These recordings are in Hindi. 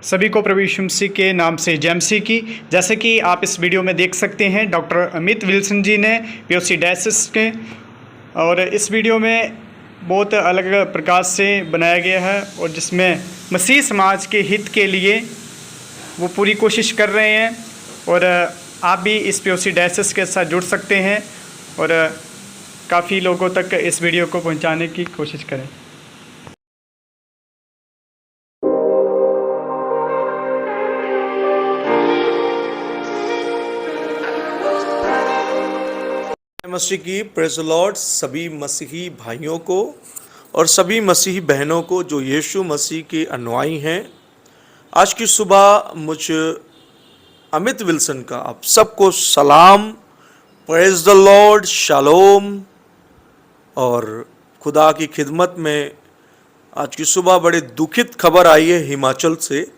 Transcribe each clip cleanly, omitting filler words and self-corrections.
सभी को प्रभु यीशु मसीह के नाम से जय मसीह की। जैसे कि आप इस वीडियो में देख सकते हैं, डॉक्टर अमित विल्सन जी ने पीओसी डायसिस के, और इस वीडियो में बहुत अलग प्रकार से बनाया गया है और जिसमें मसीह समाज के हित के लिए वो पूरी कोशिश कर रहे हैं। और आप भी इस पीओसी डायसिस के साथ जुड़ सकते हैं और काफ़ी लोगों तक इस वीडियो को पहुंचाने की कोशिश करें। मसीह की प्रेज़ द लॉर्ड सभी मसीही भाइयों को और सभी मसीही बहनों को जो यीशु मसीह के अनुयायी हैं। आज की सुबह मुझ अमित विल्सन का आप सबको सलाम, प्रेज़ द लॉर्ड, शालोम। और खुदा की खिदमत में आज की सुबह बड़े दुखित खबर आई है हिमाचल से,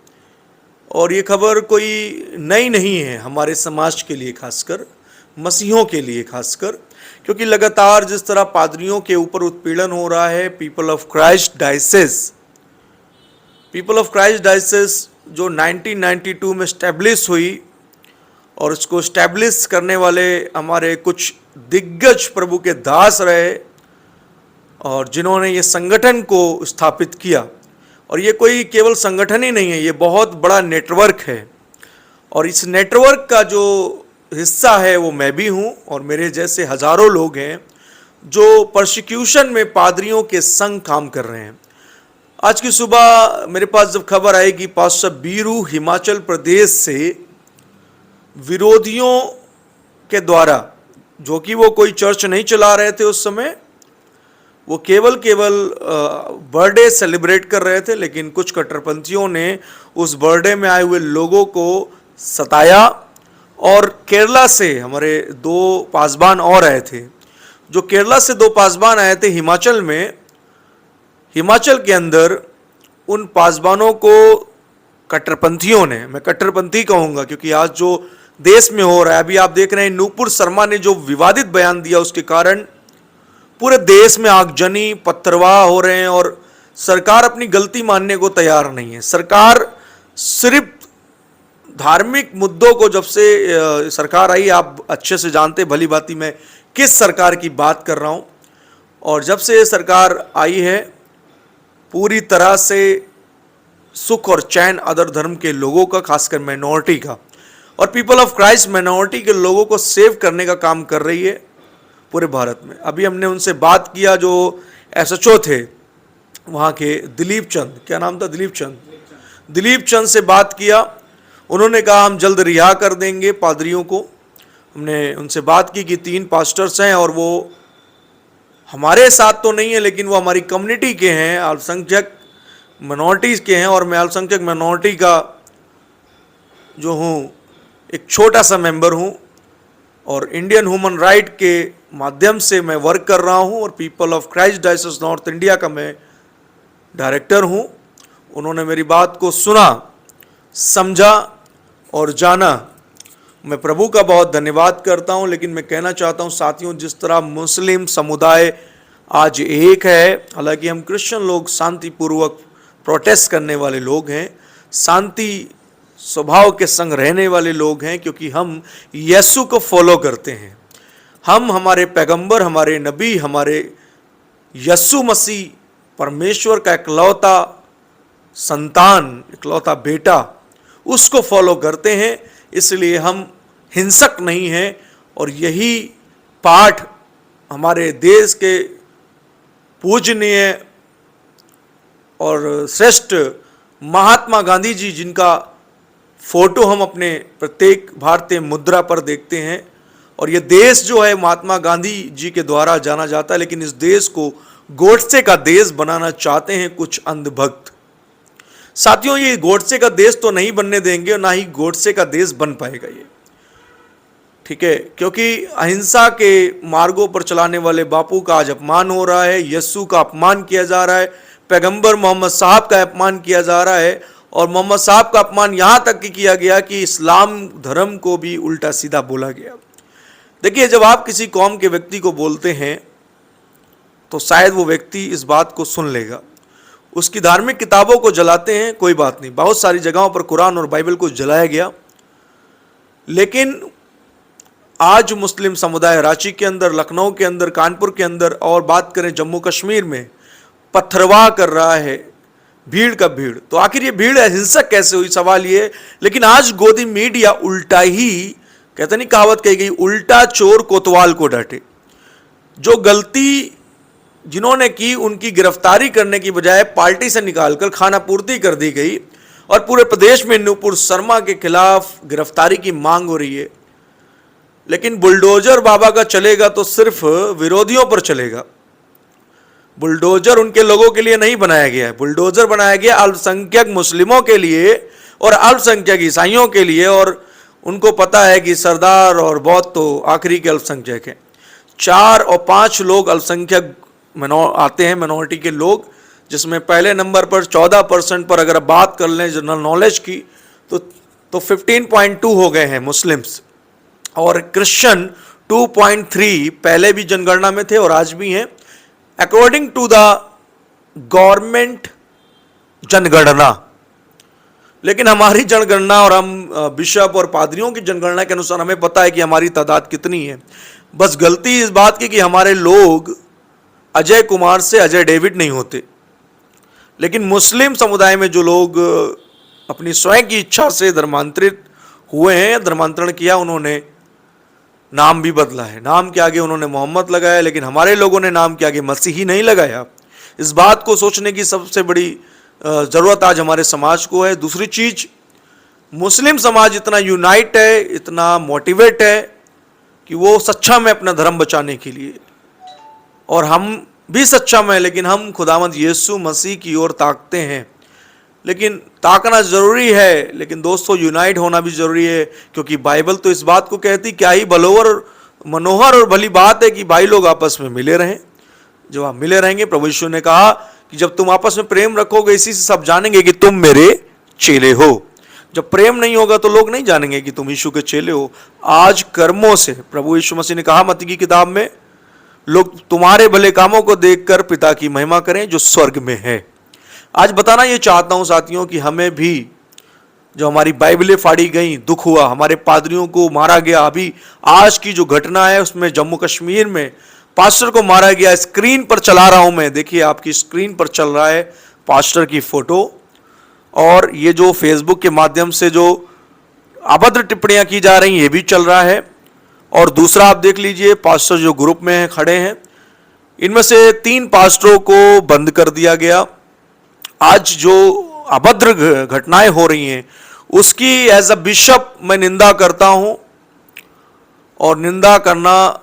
और ये खबर कोई नई नहीं है हमारे समाज के लिए, खासकर मसीहों के लिए खासकर, क्योंकि लगातार जिस तरह पादरियों के ऊपर उत्पीड़न हो रहा है। पीपल ऑफ क्राइस्ट डायसिस जो 1992 में स्टैब्लिश हुई, और इसको स्टैब्लिश करने वाले हमारे कुछ दिग्गज प्रभु के दास रहे, और जिन्होंने ये संगठन को स्थापित किया। और ये कोई केवल संगठन ही नहीं है, ये बहुत बड़ा नेटवर्क है। और इस नेटवर्क का जो हिस्सा है वो मैं भी हूँ, और मेरे जैसे हजारों लोग हैं जो परसिक्यूशन में पादरियों के संग काम कर रहे हैं। आज की सुबह मेरे पास जब खबर आई कि पास्टर बीरू हिमाचल प्रदेश से विरोधियों के द्वारा, जो कि वो कोई चर्च नहीं चला रहे थे उस समय, वो केवल बर्थडे सेलिब्रेट कर रहे थे, लेकिन कुछ कट्टरपंथियों ने उस बर्थडे में आए हुए लोगों को सताया। और केरला से हमारे 2 पासबान और आए थे। जो केरला से 2 पासबान आए थे हिमाचल में, हिमाचल के अंदर उन पासबानों को कट्टरपंथियों ने, मैं कट्टरपंथी कहूँगा क्योंकि आज जो देश में हो रहा है, अभी आप देख रहे हैं नूपुर शर्मा ने जो विवादित बयान दिया, उसके कारण पूरे देश में आगजनी, पथरवाह हो रहे हैं, और सरकार अपनी गलती मानने को तैयार नहीं है। सरकार सिर्फ धार्मिक मुद्दों को, जब से सरकार आई, आप अच्छे से जानते भली भांति मैं किस सरकार की बात कर रहा हूँ, और जब से सरकार आई है पूरी तरह से सुख और चैन अदर धर्म के लोगों का, खासकर माइनॉरिटी का, और पीपल ऑफ क्राइस्ट माइनॉरिटी के लोगों को सेव करने का काम कर रही है पूरे भारत में। अभी हमने उनसे बात किया, जो एसएचओ थे वहाँ के, दिलीप चंद, क्या नाम था, दिलीप चंद से बात किया। उन्होंने कहा हम जल्द रिहा कर देंगे पादरियों को। हमने उनसे बात की कि 3 पास्टर्स हैं, और वो हमारे साथ तो नहीं है, लेकिन वो हमारी कम्युनिटी के हैं, अल्पसंख्यक मिनॉरिटीज़ के हैं, और मैं अल्पसंख्यक मिनॉरिटी का जो हूँ एक छोटा सा मेंबर हूँ, और इंडियन ह्यूमन राइट के माध्यम से मैं वर्क कर रहा हूँ, और people of Christ diocese north India का मैं डायरेक्टर हूँ। उन्होंने मेरी बात को सुना, समझा और जाना। मैं प्रभु का बहुत धन्यवाद करता हूं। लेकिन मैं कहना चाहता हूं साथियों, जिस तरह मुस्लिम समुदाय आज एक है, हालांकि हम क्रिश्चियन लोग शांतिपूर्वक प्रोटेस्ट करने वाले लोग हैं, शांति स्वभाव के संग रहने वाले लोग हैं, क्योंकि हम यीशु को फॉलो करते हैं। हम, हमारे पैगंबर, हमारे नबी, हमारे यीशु मसीह परमेश्वर का इकलौता संतान, इकलौता बेटा, उसको फॉलो करते हैं। इसलिए हम हिंसक नहीं हैं, और यही पाठ हमारे देश के पूजनीय और श्रेष्ठ महात्मा गांधी जी, जिनका फोटो हम अपने प्रत्येक भारतीय मुद्रा पर देखते हैं, और ये देश जो है महात्मा गांधी जी के द्वारा जाना जाता है, लेकिन इस देश को गोडसे का देश बनाना चाहते हैं कुछ अंधभक्त। साथियों, ये गोडसे का देश तो नहीं बनने देंगे, और ना ही गोडसे का देश बन पाएगा ये, ठीक है, क्योंकि अहिंसा के मार्गों पर चलाने वाले बापू का आज अपमान हो रहा है, यीशु का अपमान किया जा रहा है, पैगंबर मोहम्मद साहब का अपमान किया जा रहा है, और मोहम्मद साहब का अपमान यहाँ तक कि किया गया कि इस्लाम धर्म को भी उल्टा सीधा बोला गया। देखिए, जब आप किसी कौम के व्यक्ति को बोलते हैं तो शायद वो व्यक्ति इस बात को सुन लेगा। उसकी धार्मिक किताबों को जलाते हैं, कोई बात नहीं, बहुत सारी जगहों पर कुरान और बाइबल को जलाया गया, लेकिन आज मुस्लिम समुदाय रांची के अंदर, लखनऊ के अंदर, कानपुर के अंदर और बात करें जम्मू कश्मीर में, पत्थरवाह कर रहा है, भीड़ का भीड़। तो आखिर ये भीड़ हिंसक कैसे हुई, सवाल ये। लेकिन आज गोदी मीडिया उल्टा ही, कहते नहीं कहावत कही गई, उल्टा चोर कोतवाल को डांटे। जो गलती जिन्होंने की उनकी गिरफ्तारी करने की बजाय पार्टी से निकालकर खाना पूर्ति कर दी गई और पूरे प्रदेश में नुपुर शर्मा के खिलाफ गिरफ्तारी की मांग हो रही है। लेकिन बुलडोजर बाबा का चलेगा तो सिर्फ विरोधियों पर चलेगा। बुलडोजर उनके लोगों के लिए नहीं बनाया गया है, बुलडोजर बनाया गया अल्पसंख्यक मुस्लिमों के लिए और अल्पसंख्यक ईसाइयों के लिए, और उनको पता है कि सरदार और बौद्ध तो आखिरी के अल्पसंख्यक हैं। 4 और 5 लोग अल्पसंख्यक आते हैं, मिनॉरिटी के लोग, जिसमें पहले नंबर पर 14% पर अगर बात कर लें जनरल नॉलेज की तो 15.2 हो गए हैं मुस्लिम्स, और क्रिश्चियन 2.3 पहले भी जनगणना में थे और आज भी हैं, अकॉर्डिंग टू द गवर्नमेंट जनगणना। लेकिन हमारी जनगणना और हम बिशप और पादरियों की जनगणना के अनुसार हमें पता है कि हमारी तादाद कितनी है। बस गलती इस बात की कि हमारे लोग अजय कुमार से अजय डेविड नहीं होते। लेकिन मुस्लिम समुदाय में जो लोग अपनी स्वयं की इच्छा से धर्मांतरित हुए हैं, धर्मांतरण किया, उन्होंने नाम भी बदला है। नाम के आगे उन्होंने मोहम्मद लगाया, लेकिन हमारे लोगों ने नाम के आगे मसीही नहीं लगाया। इस बात को सोचने की सबसे बड़ी ज़रूरत आज हमारे समाज को है। दूसरी चीज़, मुस्लिम समाज इतना यूनाइट है, इतना मोटिवेट है कि वो सक्षम है अपना धर्म बचाने के लिए, और हम भी सक्षम है, लेकिन हम खुदावंद यीशु मसीह की ओर ताकते हैं। लेकिन ताकना ज़रूरी है, लेकिन दोस्तों यूनाइट होना भी ज़रूरी है, क्योंकि बाइबल तो इस बात को कहती, क्या ही बलोवर मनोहर और भली बात है कि भाई लोग आपस में मिले रहें। जब आप मिले रहेंगे, प्रभु यीशु ने कहा कि जब तुम आपस में प्रेम रखोगे, इसी से सब जानेंगे कि तुम मेरे चेले हो। जब प्रेम नहीं होगा तो लोग नहीं जानेंगे कि तुम यीशु के चेले हो। आज कर्मों से, प्रभु यीशु मसीह ने कहा मत्ती की किताब में, लोग तुम्हारे भले कामों को देखकर पिता की महिमा करें जो स्वर्ग में है। आज बताना ये चाहता हूं साथियों कि हमें भी, जो हमारी बाइबलें फाड़ी गई, दुख हुआ, हमारे पादरियों को मारा गया, अभी आज की जो घटना है उसमें जम्मू कश्मीर में पास्टर को मारा गया, स्क्रीन पर चला रहा हूं मैं, देखिए आपकी स्क्रीन पर चल रहा है पास्टर की फोटो, और ये जो फेसबुक के माध्यम से जो अभद्र टिप्पणियां की जा रही ये भी चल रहा है। और दूसरा आप देख लीजिए, पास्टर जो ग्रुप में खड़े हैं, इनमें से 3 पास्टरों को बंद कर दिया गया। आज जो अभद्र घटनाएं हो रही हैं उसकी एज अ बिशप मैं निंदा करता हूं, और निंदा करना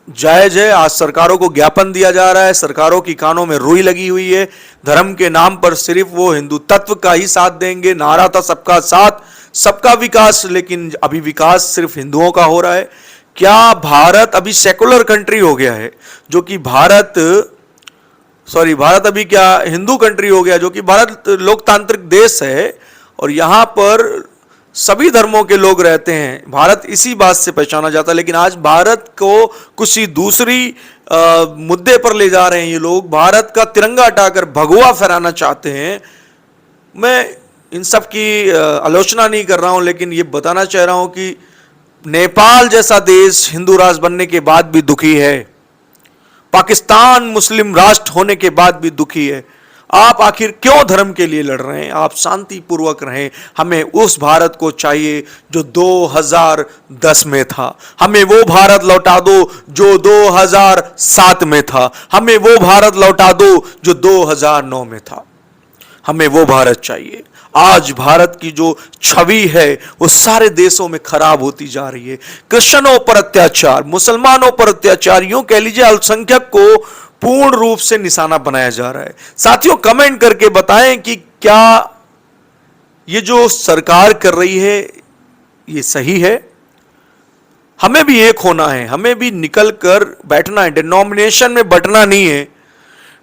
जायज है। आज सरकारों को ज्ञापन दिया जा रहा है, सरकारों की कानों में रुई लगी हुई है, धर्म के नाम पर सिर्फ वो हिंदू तत्व का ही साथ देंगे। नारा था सबका साथ सबका विकास, लेकिन अभी विकास सिर्फ हिंदुओं का हो रहा है। क्या भारत अभी सेकुलर कंट्री हो गया है, जो कि भारत अभी क्या हिंदू कंट्री हो गया, जो कि भारत लोकतांत्रिक देश है और यहां पर सभी धर्मों के लोग रहते हैं। भारत इसी बात से पहचाना जाता है, लेकिन आज भारत को किसी दूसरी मुद्दे पर ले जा रहे हैं ये लोग। भारत का तिरंगा हटाकर भगवा फहराना चाहते हैं। मैं इन सब की आलोचना नहीं कर रहा हूं, लेकिन ये बताना चाह रहा हूं कि नेपाल जैसा देश हिंदू राष्ट्र बनने के बाद भी दुखी है, पाकिस्तान मुस्लिम राष्ट्र होने के बाद भी दुखी है। आप आखिर क्यों धर्म के लिए लड़ रहे हैं? आप शांतिपूर्वक रहें। हमें उस भारत को चाहिए जो 2010 में था। हमें वो भारत लौटा दो जो 2007 में था। हमें वो भारत लौटा दो जो 2009 में था। हमें वो भारत चाहिए। आज भारत की जो छवि है वो सारे देशों में खराब होती जा रही है। क्रिश्चियनों पर अत्याचार, मुसलमानों पर अत्याचार, यूं कह लीजिए अल्पसंख्यक को पूर्ण रूप से निशाना बनाया जा रहा है। साथियों, कमेंट करके बताएं कि क्या ये जो सरकार कर रही है ये सही है? हमें भी एक होना है, हमें भी निकल कर बैठना है, डिनोमिनेशन में बंटना नहीं है।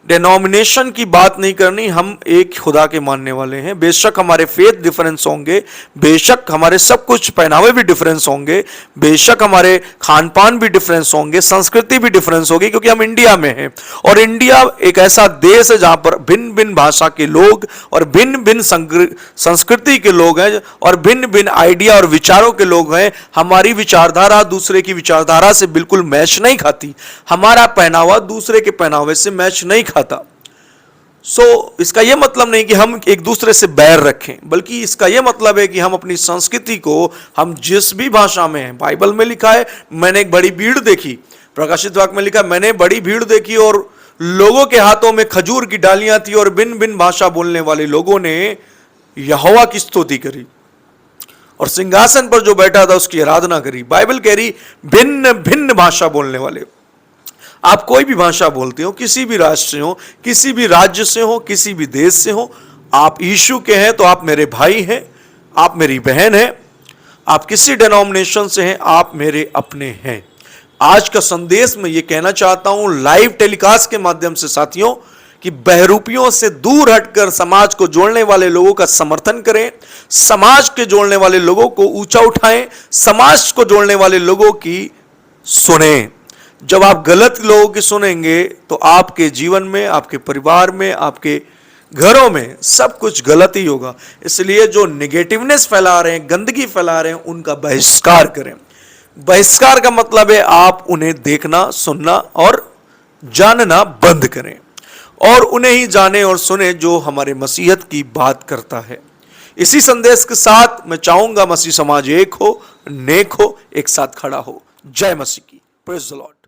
डिनोमिनेशन की बात नहीं करनी, हम एक खुदा के मानने वाले हैं। बेशक हमारे फेथ डिफरेंस होंगे, बेशक हमारे सब कुछ पहनावे भी डिफरेंस होंगे, बेशक हमारे खान पान भी डिफरेंस होंगे, संस्कृति भी डिफरेंस होगी, क्योंकि हम इंडिया में हैं और इंडिया एक ऐसा देश है जहां पर भिन्न भिन्न भाषा के लोग और भिन्न भिन्न संस्कृति के लोग हैं और भिन्न भिन्न आइडिया और विचारों के लोग हैं। हमारी विचारधारा दूसरे की विचारधारा से बिल्कुल मैच नहीं खाती, हमारा पहनावा दूसरे के पहनावे से मैच नहीं खाता। इसका यह मतलब नहीं कि हम एक दूसरे से बैर रखें, बल्कि इसका यह मतलब है कि हम अपनी संस्कृति को, हम जिस भी भाषा में हैं, बाइबल में लिखा है मैंने एक बड़ी भीड़ देखी, प्रकाशित वाक्य में लिखा मैंने बड़ी भीड़ देखी और लोगों के हाथों में खजूर की डालियां थी और भिन्न भिन्न भाषा बोलने वाले लोगों ने यहोवा की स्तुति करी और सिंहासन पर जो बैठा था उसकी आराधना करी। बाइबल कह रही भिन्न भिन्न भाषा बोलने वाले। आप कोई भी भाषा बोलते हो, किसी भी राष्ट्र से हो, किसी भी राज्य से हो, किसी भी देश से हो, आप यीशु के हैं तो आप मेरे भाई हैं, आप मेरी बहन हैं। आप किसी डिनोमिनेशन से हैं, आप मेरे अपने हैं। आज का संदेश मैं ये कहना चाहता हूं लाइव टेलीकास्ट के माध्यम से साथियों, कि बहरूपियों से दूर हटकर समाज को जोड़ने वाले लोगों का समर्थन करें, समाज के जोड़ने वाले लोगों को ऊंचा उठाएं, समाज को जोड़ने वाले लोगों की सुने। जब आप गलत लोगों की सुनेंगे तो आपके जीवन में, आपके परिवार में, आपके घरों में सब कुछ गलत ही होगा। इसलिए जो नेगेटिवनेस फैला रहे हैं, गंदगी फैला रहे हैं, उनका बहिष्कार करें। बहिष्कार का मतलब है आप उन्हें देखना, सुनना और जानना बंद करें और उन्हें ही जाने और सुने जो हमारे मसीहत की बात करता है। इसी संदेश के साथ मैं चाहूंगा मसीह समाज एक हो, नेक हो, एक साथ खड़ा हो। जय मसीह की। Praise the Lord.